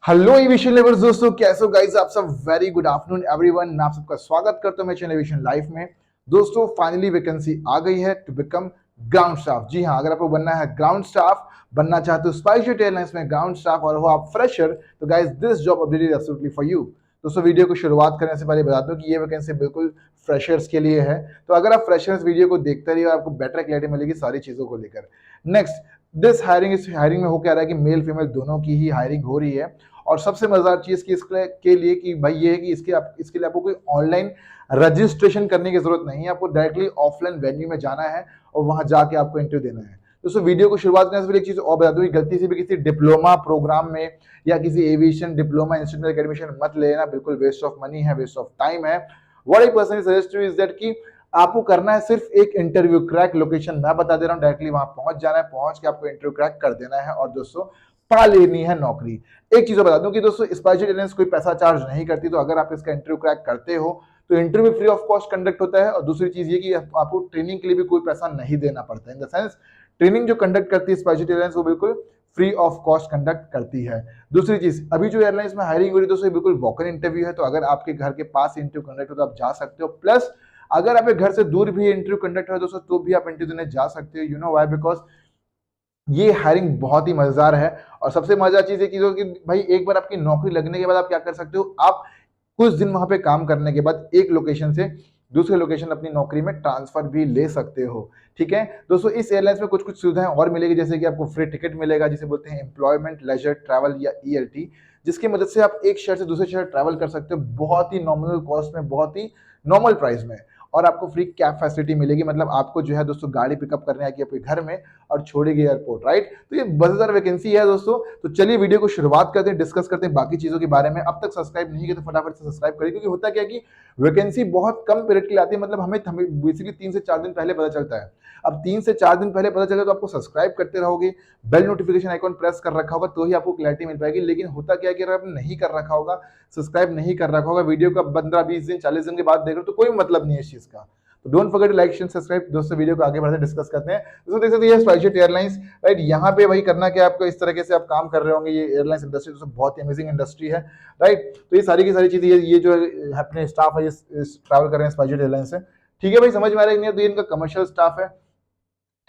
Hello aviation lovers दोस्तों, कैसे हो गाइस? आप सब वेरी गुड आफ्टरनून एवरीवन। मैं आप सबका स्वागत करता हूं मेरे चैनल एविएशन लाइफ में। दोस्तों फाइनली वैकेंसी आ गई है टू बिकम ग्राउंड स्टाफ। जी हाँ, अगर आपको बनना है ग्राउंड स्टाफ, बनना चाहते हो स्पाइसजेट एयरलाइंस में ग्राउंड स्टाफ और हो आप फ्रेशर, तो guys this job update is absolutely for you. दोस्तों वीडियो को शुरुआत करने से पहले बता दूं कि ये वैकेंसी बिल्कुल फ्रेशर्स के लिए है। तो अगर आप फ्रेशर्स वीडियो को देखते रहिए, आपको बेटर क्लैरिटी मिलेगी सारी चीजों को लेकर। नेक्स्ट, दिस हायरिंग इस हायरिंग में हो क्या रहा है कि मेल फीमेल दोनों की ही हायरिंग हो रही है। और सबसे मजेदार चीज की इसके लिए कि भाई ये है कि इसके लिए आपको कोई ऑनलाइन रजिस्ट्रेशन करने की जरूरत नहीं है। आपको डायरेक्टली ऑफलाइन वेन्यू में जाना है और वहां जाके आपको इंटरव्यू देना है। दोस्तों वीडियो को शुरुआत करने से पहले एक चीज और बता दूं कि गलती से भी किसी डिप्लोमा प्रोग्राम में या किसी एविएशन डिप्लोमा इंस्टीट्यूट में एडमिशन मत लेना। बिल्कुल वेस्ट ऑफ मनी है, वेस्ट ऑफ टाइम है। What I personally suggest you is that कि आपको करना है सिर्फ एक इंटरव्यू क्रैक। लोकेशन मैं बता दे रहा हूँ, डायरेक्टली वहां पहुंच जाना है, पहुंच के आपको इंटरव्यू क्रैक कर देना है और दोस्तों पा लेनी है नौकरी। एक चीज बता दूं कि दोस्तों स्पाइसजेट एयरलाइंस कोई पैसा चार्ज नहीं करती। तो अगर आप इसका इंटरव्यू क्रैक करते हो तो interview free of cost conduct होता है। और दूसरी चीज ये कि आपको ट्रेनिंग के लिए भी कोई पैसा नहीं देना पड़ता है। इन द सेंस ट्रेनिंग जो कंडक्ट करती है स्पाइसजेट एयरलाइंस वो बिल्कुल फ्री ऑफ कॉस्ट कंडक्ट करती है। दूसरी चीज, अभी जो एयरलाइंस में हायरिंग हो रही है दोस्तों बिल्कुल वॉक इन इंटरव्यू है। तो अगर आपके घर के पास इंटरव्यू कंडक्ट हो तो आप जा सकते हो। प्लस अगर आपके घर से दूर भी इंटरव्यू कंडक्ट हो दोस्तों तो भी आप इंटरव्यू देने जा सकते हो। You know why? बिकॉज ये हायरिंग बहुत ही मजेदार है। और सबसे मजेदार चीज एक चीज हो कि भाई एक बार आपकी नौकरी लगने के बाद आप क्या कर सकते हो, आप कुछ दिन वहां पे काम करने के बाद एक लोकेशन से दूसरे लोकेशन अपनी नौकरी में ट्रांसफर भी ले सकते हो। ठीक है दोस्तों, इस एयरलाइंस में कुछ कुछ सुविधाएं और मिलेगी, जैसे कि आपको फ्री टिकट मिलेगा जिसे बोलते हैं एम्प्लॉयमेंट लेजर ट्रैवल या ईएलटी, जिसकी मदद से आप एक शहर से दूसरे शहर ट्रैवल कर सकते हो बहुत ही नॉमिनल कॉस्ट में, बहुत ही नॉर्मल प्राइस में। और आपको फ्री कैब फैसिलिटी मिलेगी, मतलब आपको जो है दोस्तों गाड़ी पिकअप करने आएगी आपके घर में और छोड़ेगी एयरपोर्ट, राइट? तो ये मजेदार वैकेंसी है दोस्तों। तो चलिए वीडियो को शुरुआत करते हैं, डिस्कस करते हैं बाकी चीजों के बारे में। अब तक सब्सक्राइब नहीं किया तो फटाफट से सब्सक्राइब करिए, क्योंकि होता क्या है कि वैकेंसी बहुत कम पीरियड के लिए आती है। मतलब हमें बेसिकली 3 से 4 दिन पहले पता चलता है। अब 3 से 4 दिन पहले पता चले तो आपको सब्सक्राइब करते रहोगे, बेल नोटिफिकेशन आइकॉन प्रेस कर रखा होगा तो ही आपको क्लैरिटी मिल पाएगी। लेकिन होता क्या है कि अगर आपने नहीं कर रखा होगा, सब्सक्राइब नहीं कर रखा होगा, वीडियो का 15-20 दिन 40 दिन के बाद देख रहे हो तो कोई मतलब नहीं है इस चीज का। तो don't forget like share subscribe. दोस्तों वीडियो को आगे बढ़ते डिस्कस करते हैं। दोस्तों देख सकते हैं ये स्पाइसजेट एयरलाइंस, राइट? यहाँ पे भाई करना क्या आपको, इस तरीके से आप काम कर रहे होंगे। ये एयरलाइंस इंडस्ट्री दोस्तों बहुत ही अमेजिंग इंडस्ट्री है, राइट? तो ये सारी की सारी चीजें ये जो अपने स्टाफ है ये ट्रैवल कर रहे हैं स्पाइसजेट एयरलाइंस से। ठीक है भाई, समझ में आ रहा है कि नहीं? तो ये इनका कमर्शियल स्टाफ है।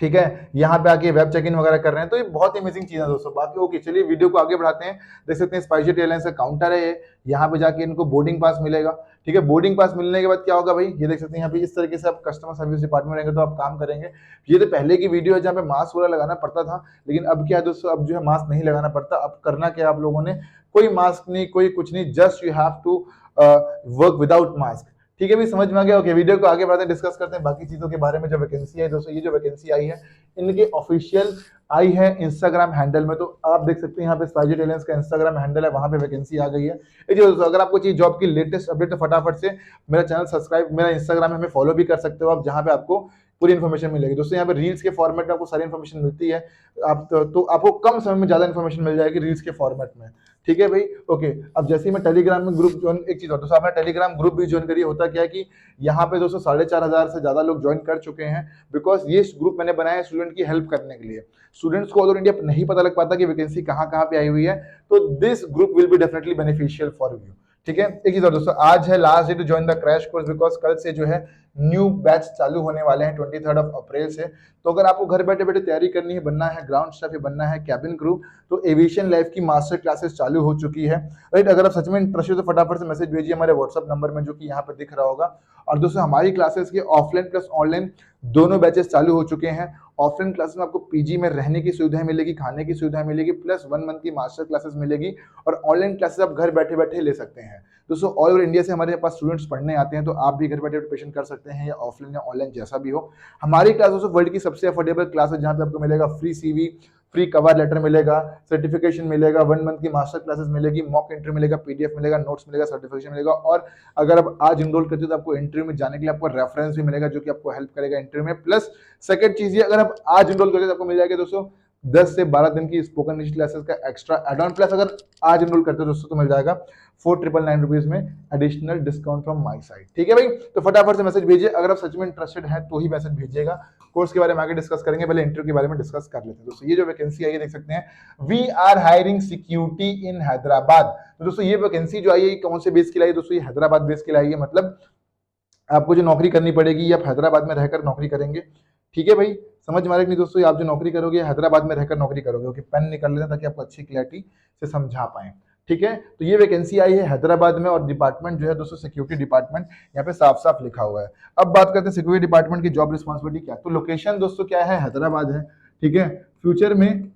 ठीक है, यहाँ पे आके वेब चेक इन वगैरह कर रहे हैं। तो ये बहुत ही अमेजिंग चीज है दोस्तों। बाकी ओके, चलिए वीडियो को आगे बढ़ाते हैं। देख सकते हैं स्पाइसजेट एयरलाइंस का काउंटर है ये। यहाँ पे जाके इनको बोर्डिंग पास मिलेगा। ठीक है, बोर्डिंग पास मिलने के बाद क्या होगा भाई, ये देख सकते हैं यहाँ पे इस तरीके से आप कस्टमर सर्विस डिपार्टमेंट रहेंगे तो आप काम करेंगे। ये तो पहले की वीडियो है जहाँ पे मास्क वगैरह लगाना पड़ता था, लेकिन अब क्या है दोस्तों, अब जो है मास्क नहीं लगाना पड़ता। अब करना क्या आप लोगों ने, कोई मास्क नहीं, कोई कुछ नहीं, just you have to work without mask. ठीक है भाई, समझ में आ गया? ओके, वीडियो को आगे बढ़ते हैं, डिस्कस करते हैं बाकी चीजों के बारे में। जो वैकेंसी है दोस्तों, ये जो वैकेंसी आई है इनके ऑफिशियल आई है इंस्टाग्राम हैंडल में। तो आप देख सकते हैं यहाँ पे स्पाइसजेट एयरलाइंस का इंस्टाग्राम हैंडल है, वहां पे वैकेंसी आ गई है। ये जो दोस्तों, अगर आपको चाहिए जॉब की लेटेस्ट अपडेट तो फटाफट से मेरा चैनल सब्सक्राइब, मेरा इंस्टाग्राम है, हमें फॉलो भी कर सकते हो आप, जहां पे आपको पूरी इन्फॉर्मेशन मिलेगी। दोस्तों यहाँ पे रील्स के फॉर्मेट में आपको सारी इन्फॉर्मेशन मिलती है। आप तो आपको कम समय में ज्यादा इन्फॉर्मेशन मिल जाएगी रील्स के फॉर्मेट में। ठीक है भाई, ओके। अब जैसे ही मैं टेलीग्राम में ग्रुप ज्वाइन, एक चीज और दोस्तों, आपने टेलीग्राम ग्रुप भी ज्वाइन करिए। होता क्या है कि यहाँ पे दोस्तों 4,500 से ज्यादा लोग ज्वाइन कर चुके हैं। बिकॉज ये ग्रुप मैंने बनाया है स्टूडेंट की हेल्प करने के लिए। स्टूडेंट्स को ऑल ओवर इंडिया नहीं पता लग पाता कि वैकेंसी कहाँ कहाँ पे आई हुई है, तो this group will be definitely beneficial for you. ठीक है, एक चीज और दोस्तों, आज है last day to join the crash course, because कल से जो है न्यू बैच चालू होने वाले हैं 23 अप्रैल से। तो अगर आपको घर बैठे बैठे तैयारी करनी है, बनना है ग्राउंड स्टाफ या बनना है कैबिन क्रू, तो एविएशन लाइफ की मास्टर क्लासेस चालू हो चुकी है, राइट? अगर आप सच में इंटरेस्टेड हो तो फटाफट से मैसेज भेजिए हमारे व्हाट्सएप नंबर में, जो कि यहाँ पे दिख रहा होगा। और दोस्तों हमारी क्लासेस के ऑफलाइन प्लस ऑनलाइन दोनों बैचेस चालू हो चुके हैं। ऑफलाइन क्लासेस में आपको पीजी में रहने की सुविधाएं मिलेगी, खाने की सुविधाएं मिलेगी, प्लस 1 मंथ की मास्टर क्लासेस मिलेगी। और ऑनलाइन क्लासेस आप घर बैठे बैठे ले सकते हैं। दोस्तों ऑल ओवर इंडिया से हमारे पास स्टूडेंट्स पढ़ने आते हैं, तो आप भी घर बैठे प्रिपरेशन कर सकते हैं, या ऑफलाइन या ऑनलाइन जैसा भी हो। हमारी क्लास दोस्तों वर्ल्ड की सबसे अफोर्डेबल क्लास है, जहाँ पे आपको मिलेगा free CV, free cover letter मिलेगा, सर्टिफिकेशन मिलेगा, 1 मंथ की मास्टर क्लासेस मिलेगी, मॉक इंटरव्यू मिलेगा, पीडीएफ मिलेगा, नोट्स मिलेगा, सर्टिफिकेशन मिलेगा। और अगर आप आज इनरोल करते हो तो आपको इंटरव्यू में जाने के लिए आपको रेफरेंस भी मिलेगा, जो कि आपको हेल्प करेगा इंटरव्यू में। प्लस सेकंड चीज ये, अगर आप आज इनरोल करते हो तो आपको मिल जाएगा दोस्तों 10 से 12 दिन की स्पोकन इंग्लिश क्लासेस का एक्स्ट्रा एड ऑन, प्लस अगर आज एनरोल करते हो दोस्तों तो मिल जाएगा 4999 रुपीज में additional discount from my side. ठीक है भाई, तो फटाफट से मैसेज भेजिए, अगर आप सच में इंटरेस्टेड हैं तो ही मैसेज भेजिएगा। कोर्स के बारे में आगे डिस्कस करेंगे, पहले इंटरव्यू के बारे में डिस्कस कर लेते हैं दोस्तों। ये जो वैकेंसी आई है देख सकते हैं, we are hiring security in Hyderabad. तो दोस्तों ये वैकेंसी जो आई है कौन से बेस की लाई है दोस्तों, ये हैदराबाद बेस की लाई है, मतलब आपको जो नौकरी करनी पड़ेगी आप हैदराबाद में रहकर नौकरी करेंगे। ठीक है भाई, समझ में आ रहा है कि नहीं दोस्तों, आप जो नौकरी करोगे हैदराबाद में रहकर नौकरी करोगे। ओके, पेन निकाल लेना ताकि आपको अच्छी क्लैरिटी से समझा पाए। ठीक है, तो ये वैकेंसी आई है हैदराबाद में और डिपार्टमेंट जो है दोस्तों सिक्योरिटी डिपार्टमेंट, यहाँ पे साफ साफ लिखा हुआ है। अब बात करते हैं सिक्योरिटी डिपार्टमेंट की जॉब रिस्पॉन्सिबिलिटी क्या, तो लोकेशन दोस्तों क्या है, हैदराबाद है। ठीक है, फ्यूचर में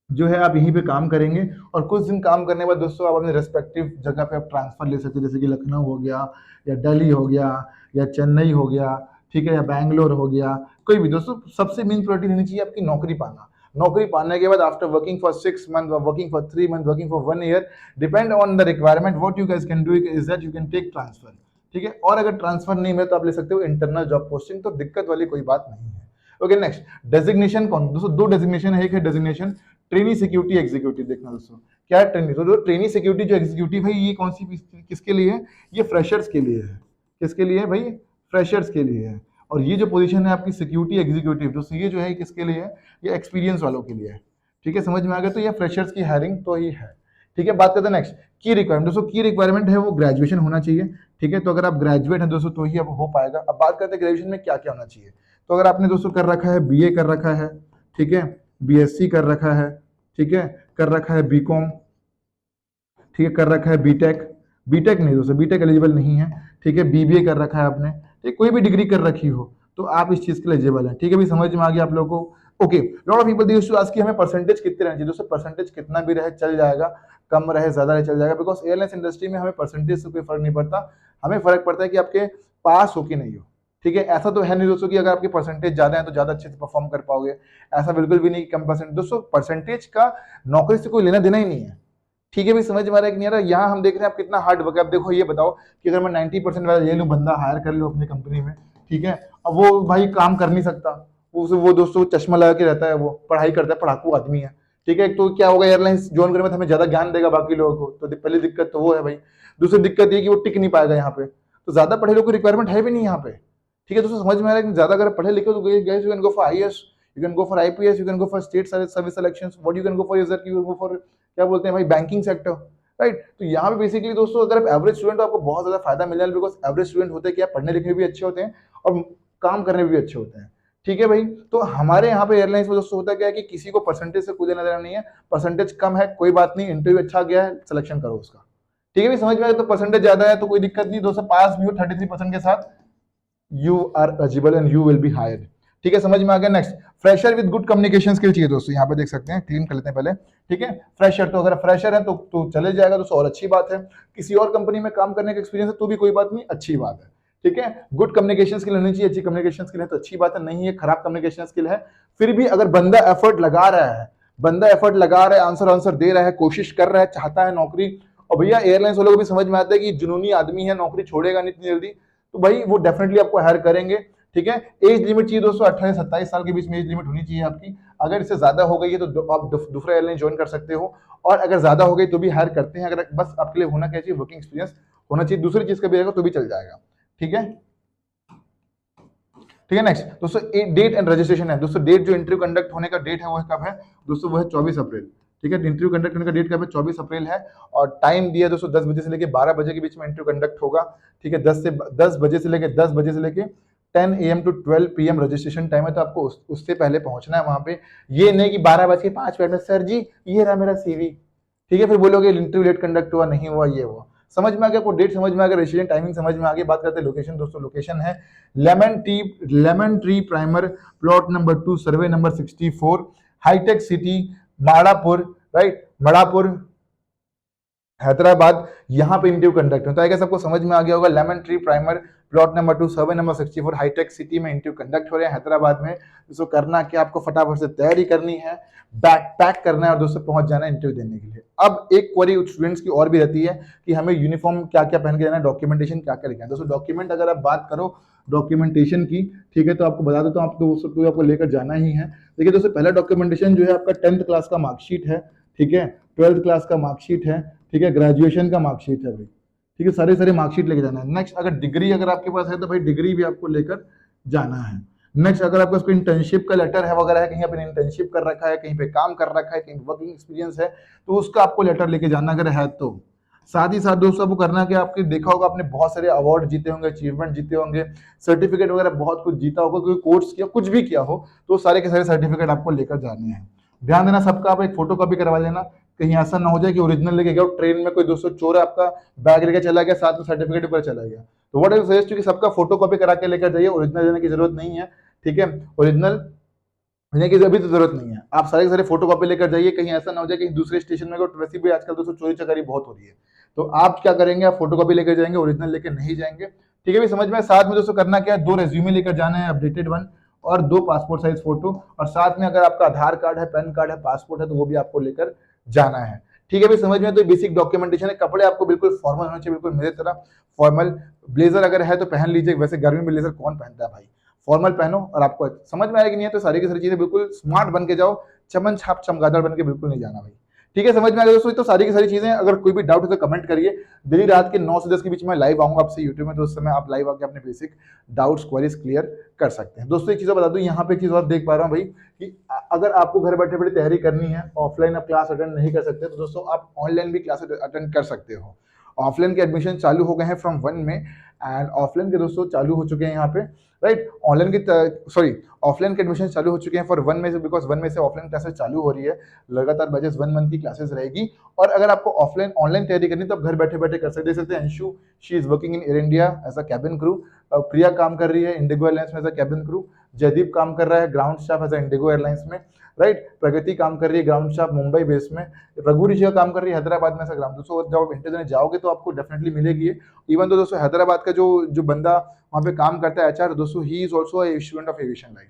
जो है आप यहीं पे काम करेंगे और कुछ दिन काम करने के बाद दोस्तों आप अपने रेस्पेक्टिव जगह पे आप ट्रांसफर ले सकते हैं, जैसे कि लखनऊ हो गया या दिल्ली हो गया या चेन्नई हो गया, ठीक है, या बैंगलोर हो गया, कोई भी। दोस्तों सबसे मेन प्रायोरिटी रहनी चाहिए आपकी नौकरी पाना। नौकरी पाने के बाद after working for 6 month, working for 3 month, working for 1 year, depend on the requirement what you guys can do is that you can take transfer. ठीक है, और अगर ट्रांसफर नहीं मिले तो आप ले सकते हो इंटरनल जॉब पोस्टिंग, तो दिक्कत वाली कोई बात नहीं है। ओके नेक्स्ट, डेजिग्नेशन कौन, दोस्तों दो डेजिग्नेशन है, एक है डेजिग्नेशन ट्रेनी सिक्योरिटी एग्जीक्यूटिव। देखना दोस्तों क्या है ट्रेनी, तो ट्रेनी सिक्योरिटी जो एग्जीक्यूटिव है ये कौन सी किसके लिए है, ये फ्रेशर्स के लिए है। किसके लिए है भाई, फ्रेशर्स के लिए है। और ये जो पोजीशन है आपकी सिक्योरिटी एग्जीक्यूटिव दोस्तों, ये जो है किसके लिए है, ये एक्सपीरियंस वालों के लिए है। ठीक है, समझ में आ गया, तो ये फ्रेशर्स की हायरिंग तो ही है। ठीक है, बात करते हैं नेक्स्ट की रिक्वायरमेंट। दोस्तों की रिक्वायरमेंट है वो ग्रेजुएशन होना चाहिए। ठीक है, तो अगर आप ग्रेजुएट हैं दोस्तों तो ही अब हो पाएगा। अब बात करते हैं ग्रेजुएशन में क्या क्या होना चाहिए, तो अगर आपने दोस्तों कर रखा है बीए कर रखा है, ठीक है, बीएससी कर रखा है, ठीक है, कर रखा है बीकॉम, ठीक है, कर रखा है बीटेक, बीटेक नहीं दोस्तों बीटेक एलिजिबल नहीं है, ठीक है, बीबीए कर रखा है आपने, ठीक, कोई भी डिग्री कर रखी हो तो आप इस चीज के लिए एलिजिबल हैं। ठीक है, भी समझ में आ गया आप लोगों को। Okay, lot of people this to ask कि हमें परसेंटेज कितने रहना चाहिए। दोस्तों परसेंटेज कितना भी रहे चल जाएगा, कम रहे ज्यादा रहे चल जाएगा, बिकॉज एयरलाइंस इंडस्ट्री में हमें परसेंटेज से कोई फर्क नहीं पड़ता, हमें फर्क पड़ता है कि आपके पास हो कि नहीं हो। ठीक है, ऐसा तो है नहीं दोस्तों कि अगर आपके परसेंटेज ज्यादा है तो ज्यादा अच्छे से परफॉर्म कर पाओगे, ऐसा बिल्कुल भी नहीं कि कम परसेंट। दोस्तों परसेंटेज का नौकरी से कोई लेना देना ही नहीं है। ठीक है भी, समझ में आ रहा है कि नहीं आ रहा, यहाँ हम देख रहे हैं आप कितना हार्ड वर्क है। अब देखो ये बताओ कि अगर मैं 90% वाला ले लूँ, बंदा हायर कर लूँ अपनी कंपनी में, ठीक है, अब वो भाई काम कर नहीं सकता, वो दोस्तों चश्मा लगा के रहता है, वो पढ़ाई करता है, पढ़ाकू आदमी है। ठीक है, तो क्या होगा, एयरलाइंस ज्वाइन करने में हमें ज्यादा ज्ञान देगा बाकी लोगों को, तो पहली दिक्कत तो वो है भाई। दूसरी दिक्कत ये कि वो टिक नहीं पाएगा यहाँ पे, तो ज्यादा पढ़े लोगों की रिक्वायरमेंट है भी नहीं यहाँ पे। ठीक है दोस्तों, समझ में आ रहा है कि ज्यादा अगर पढ़े लिखे तो you can go for IAS, you can go for IPS, you can go for state service selections, what you can go for is that you go for क्या बोलते हैं भाई बैंकिंग सेक्टर, राइट। तो यहाँ पे बेसिकली दोस्तों अगर आप एवरेज स्टूडेंट हो आपको बहुत ज्यादा फायदा मिल जाएगा, बिकॉज एवरेज स्टूडेंट होते हैं क्या, पढ़ने लिखने में भी अच्छे होते हैं और काम करने में भी अच्छे होते हैं। ठीक है भाई, तो हमारे यहाँ पे एयरलाइंस में दोस्तों होता क्या है कि किसी को परसेंटेज से कोई लेना देना नहीं है, परसेंटेज कम है कोई बात नहीं, इंटरव्यू अच्छा गया है सिलेक्शन करो उसका। ठीक है भाई, समझ में आया, तो परसेंटेज ज्यादा है तो कोई दिक्कत नहीं, दोस्तों पास भी हो 33% के साथ you are eligible and you will be hired. ठीक है, समझ में आ गया। Next, fresher with good communication skill चाहिए दोस्तों, यहाँ पे देख सकते हैं, क्लीन कर लेते हैं पहले। ठीक है, फ्रेशर, तो अगर फ्रेशर है तो चले जाएगा दोस्तों, और अच्छी बात है। किसी और कंपनी में काम करने का एक्सपीरियंस है तो भी कोई बात नहीं, अच्छी बात है। ठीक है, गुड कम्युनिकेशन स्किल होनी चाहिए, अच्छी कम्युनिकेशन स्किल है तो अच्छी बात है, नहीं है खराब कम्युनिकेशन स्किल है, फिर भी अगर बंदा एफर्ट लगा रहा है, बंदा एफर्ट लगा रहा है, आंसर दे रहा है, कोशिश कर रहा है, चाहता है नौकरी, और भैया एयरलाइंस वालों को भी समझ में आता है कि जुनूनी आदमी है, नौकरी छोड़ेगा नहीं इतनी जल्दी, तो भाई वो डेफिनेटली आपको हायर करेंगे। ठीक है, एज लिमिट चाहिए दोस्तों 28 से 27 साल के बीच में एज लिमिट होनी चाहिए आपकी, अगर इससे ज्यादा हो गई है तो आप दूसरा एयरलाइन ज्वाइन कर सकते हो, और अगर ज्यादा हो गई तो भी हायर करते हैं, अगर बस आपके लिए होना क्या चाहिए, वर्किंग एक्सपीरियंस होना चाहिए, दूसरी चीज का भी रहेगा तो भी चल जाएगा। ठीक है, ठीक है। नेक्स्ट दोस्तों डेट एंड रजिस्ट्रेशन है दोस्तों, डेट जो इंटरव्यू कंडक्ट होने का डेट है वो कब है दोस्तों, वो है 24 अप्रैल। ठीक है, इंटरव्यू कंडक्ट होने का डेट कब है, 24 अप्रैल है, और टाइम दिया दोस्तों 10 बजे से लेकर 12 बजे के बीच में इंटरव्यू कंडक्ट होगा। ठीक है, 10 बजे से लेकर 10 AM to 12 PM registration time है, तो आपको उससे पहले पहुंचना है वहां पे। ये नहीं कि 12:05 में सर जी ये रहा मेरा सीवी, ठीक है, फिर बोलोगे इंटरव्यू लेट कंडक्ट हुआ, नहीं हुआ, ये हुआ। समझ में आ गया आपको, डेट समझ में आ गया, रजिस्ट्रेशन टाइमिंग समझ में आ गई। बात करते हैं लोकेशन दोस्तों, लोकेशन है lemon tree primer plot number 2 survey number 64 hi tech city Madhapur, right, Madhapur Hyderabad, यहाँ पे इंटरव्यू कंडक्ट होता है। सबको समझ में आ गया होगा, lemon tree primer plot number 2 survey number 64 hi tech City में इंटरव्यू कंडक्ट हो रहे हैं हैदराबाद में। दोस्तों करना क्या, आपको फटाफट से तैयारी करनी है, बैग पैक करना है और दोस्तों पहुंच जाना है इंटरव्यू देने के लिए। अब एक क्वेरी स्टूडेंट्स की और भी रहती है कि हमें यूनिफॉर्म क्या क्या पहन के जाना है, डॉक्यूमेंटेशन क्या क्या लेके आना है। दोस्तों डॉक्यूमेंट अगर आप बात करो डॉक्यूमेंटेशन की, ठीक है, तो आपको बता देता हूँ, आप तो आपको लेकर जाना ही है। देखिए दोस्तों पहला डॉक्यूमेंटेशन जो है आपका 10th क्लास का मार्कशीट है, ठीक है, 12th क्लास का मार्कशीट है, ठीक है, ग्रेजुएशन का मार्कशीट है भाई, ठीक है, सारे मार्कशीट लेके जाना है। नेक्स्ट अगर डिग्री अगर आपके पास है तो भाई डिग्री भी आपको लेकर जाना है। नेक्स्ट अगर आपके पास इंटर्नशिप का लेटर है वगैरह है, कहीं आपने इंटर्नशिप कर रखा है, कहीं पे काम कर रखा है, कहीं वर्किंग एक्सपीरियंस है, तो उसका आपको लेटर लेके जाना अगर है तो। साथ ही साथ दोस्तों आपको करना कि आपके देखा होगा आपने बहुत सारे अवार्ड जीते होंगे, अचीवमेंट जीते होंगे, सर्टिफिकेट वगैरह बहुत कुछ जीता होगा, कोई कोर्स किया, कुछ भी किया हो, तो सारे के सारे सर्टिफिकेट आपको लेकर जाने हैं। ध्यान देना सबका, आप एक फोटो कॉपी करवा लेना, कहीं ऐसा ना हो जाए कि ओरिजिनल लेके गया ट्रेन में कोई दोस्तों चोर है आपका बैग लेके चला गया, साथ में सर्टिफिकेट ऊपर चला गया। तो व्हाट आई सजेस्ट कि सबका फोटो कॉपी करा के लेकर जाइए, ओरिजिनल लेने की जरूरत नहीं है, ठीक है, ओरिजिनल लेने की अभी तो जरूरत नहीं है, आप सारे के सारे फोटो कॉपी लेकर जाइए, कहीं ऐसा ना हो जाए कि दूसरे स्टेशन में वैसे भी आजकल दोस्तों चोरी चकारी बहुत हो रही है, तो आप क्या करेंगे, आप फोटो कॉपी लेकर जाएंगे, ओरिजिनल लेकर नहीं जाएंगे, ठीक है भी समझ में। साथ में दोस्तों करना क्या है, 2 रेज्यूमे लेकर जाना है अपडेटेड वन, और 2 पासपोर्ट साइज फोटो, और साथ में अगर आपका आधार कार्ड है, पैन कार्ड है, पासपोर्ट है, तो वो भी आपको लेकर जाना है, ठीक है भी समझ में। तो बेसिक डॉक्यूमेंटेशन है। कपड़े आपको बिल्कुल फॉर्मल होने चाहिए, बिल्कुल मेरे तरह फॉर्मल, ब्लेजर अगर है तो पहन लीजिए, वैसे गर्मी में ब्लेजर कौन पहनता है भाई, फॉर्मल पहनो, और आपको समझ में आएगी नहीं है तो सारी की सारी चीजें बिल्कुल स्मार्ट बन के जाओ, चमन छाप चमगादड़ बन के बिल्कुल नहीं जाना भाई, ठीक है, समझ में आ गया दोस्तों। तो सारी की सारी चीजें, अगर कोई भी डाउट है तो कमेंट करिए। डेली रात के 9 से 10 के बीच में लाइव आऊंगा आपसे यूट्यूब में, तो उस समय आप लाइव आके अपने बेसिक डाउट्स क्वेरीज क्लियर कर सकते हैं। दोस्तों एक चीज बता दूं, यहाँ पे एक चीज और देख पा रहा हूँ भाई कि अगर आपको घर बैठे बैठे तैयारी करनी है, ऑफलाइन आप क्लास अटेंड नहीं कर सकते, तो दोस्तों आप ऑनलाइन भी क्लास अटेंड कर सकते हो। ऑफलाइन के एडमिशन चालू हो गए हैं फ्रॉम 1 में, एंड ऑफलाइन के दोस्तों चालू हो चुके हैं यहाँ पे, राइट, ऑनलाइन की ऑफलाइन के एडमिशन चालू हो चुके हैं फॉर 1 में से, बिकॉज 1 में से ऑफलाइन क्लासेस चालू हो रही है, लगातार बैचेस 1 मंथ की क्लासेस रहेगी। और अगर आपको ऑफलाइन ऑनलाइन तैयारी करनी तो आप घर बैठे बैठे कर सकते, देख सकते हैं Anshu, she is working in Air India as a cabin crew, Priya काम कर रही है इंडिगो एयरलाइंस में as a cabin crew, Jaydeep काम कर रहा है ground staff as a IndiGo airlines में, राइट, प्रगति काम कर रही है ग्राउंड स्टाफ मुंबई बेस में, रघु ऋषि काम कर रही है हैदराबाद में एज अ ग्राउंड। दोस्तों जब आप इंटरव्यू देने जाओगे तो आपको डेफिनेटली मिलेगी। इवन तो दोस्तों हैदराबाद का जो बंदा वहाँ पे काम करता है एचआर, दोस्तों he is also student of aviation life,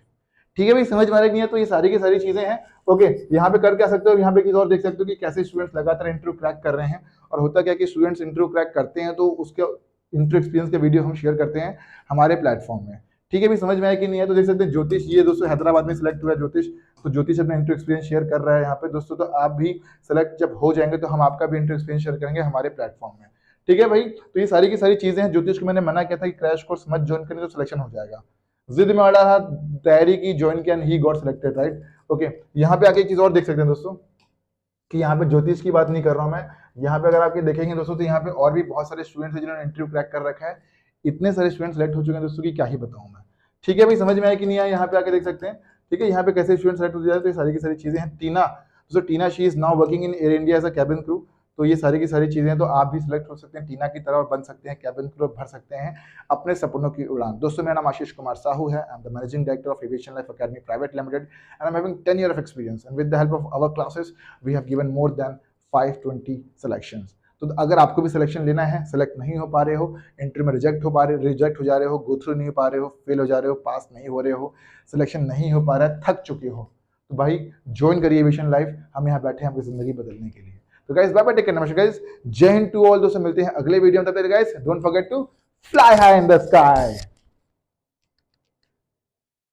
ठीक है भाई, समझ में आ रही है। तो ये सारी की सारी चीजें हैं। ओके, यहाँ पे कर क्या सकते हो, यहाँ पे चीज और देख सकते हो कि कैसे स्टूडेंट्स लगातार इंटरव्यू क्रैक कर रहे हैं, और होता क्या कि स्टूडेंट्स इंटरव्यू क्रैक करते हैं तो उसके इंटरव्यू एक्सपीरियंस के वीडियो हम शेयर करते हैं हमारे प्लेटफॉर्म में, ठीक है भी समझ में आया कि नहीं है। तो देख सकते हैं ज्योतिष, ये दोस्तों हैदराबाद में सिलेक्ट हुआ है ज्योतिष, तो ज्योतिष अपना इंटरव्यू एक्सपीरियंस शेयर कर रहा है यहाँ पे दोस्तों। तो आप भी सिलेक्ट जब हो जाएंगे तो हम आपका भी इंटरव्यू एक्सपीरियंस शेयर करेंगे हमारे प्लेटफॉर्म में, ठीक है भाई। तो ये सारी की सारी चीजें हैं। ज्योतिष को मैंने मना किया था कि क्रैश कोर्स मत ज्वाइन करने तो सिलेक्शन हो जाएगा, जिद में अड़ा, तैयारी की, ज्वाइन किया, he got selected, right. Okay, यहाँ पे आके एक चीज और देख सकते हैं दोस्तों कि यहाँ पे ज्योतिष की बात नहीं कर रहा हूँ मैं, यहाँ पे अगर आपके देखेंगे दोस्तों तो यहाँ पे और भी बहुत सारे स्टूडेंट्स हैं जिन्होंने इंटरव्यू क्रैक कर रखा है। इतने सारे स्टूडेंट सेलेक्ट हो चुके हैं दोस्तों की क्या ही बताऊँ मैं, ठीक है भाई, समझ में आया कि नहीं आया, यहाँ पे आके देख सकते हैं, ठीक है, यहाँ पे कैसे स्टूडेंट सेलेक्ट हो जाए। तो ये सारी की सारी चीजें हैं। टीना, दोस्तों Tina, she is now working in Air India as a cabin crew, तो ये सारी की सारी चीजें हैं। तो आप भी सिलेक्ट हो सकते हैं टीना की तरह और बन सकते हैं कैबिन क्रू, भर सकते हैं अपने सपनों की उड़ान। दोस्तों मेरा नाम आशीष कुमार साहू है, I am the managing director of aviation life academy private limited, and I am having 10 years of experience, and with the help of our classes we have given more than 520 selections। तो अगर आपको भी selection लेना है, select नहीं हो पा रहे हो, इंटरव्यू में रिजेक्ट हो जा रहे हो, गो थ्रू नहीं हो पा रहे हो, फेल हो जा रहे हो, पास नहीं हो रहे हो, सिलेक्शन नहीं हो पा रहा है, थक चुके हो, तो भाई ज्वाइन करिए एविएशन लाइफ। हम यहाँ बैठे हैं आपकी जिंदगी बदलने के लिए। तो guys bye bye, take care, नमस्कार guys, Jai Hind to all. दोस्तों मिलते हैं अगले वीडियो में, तब तक guys don't forget to fly high in the sky.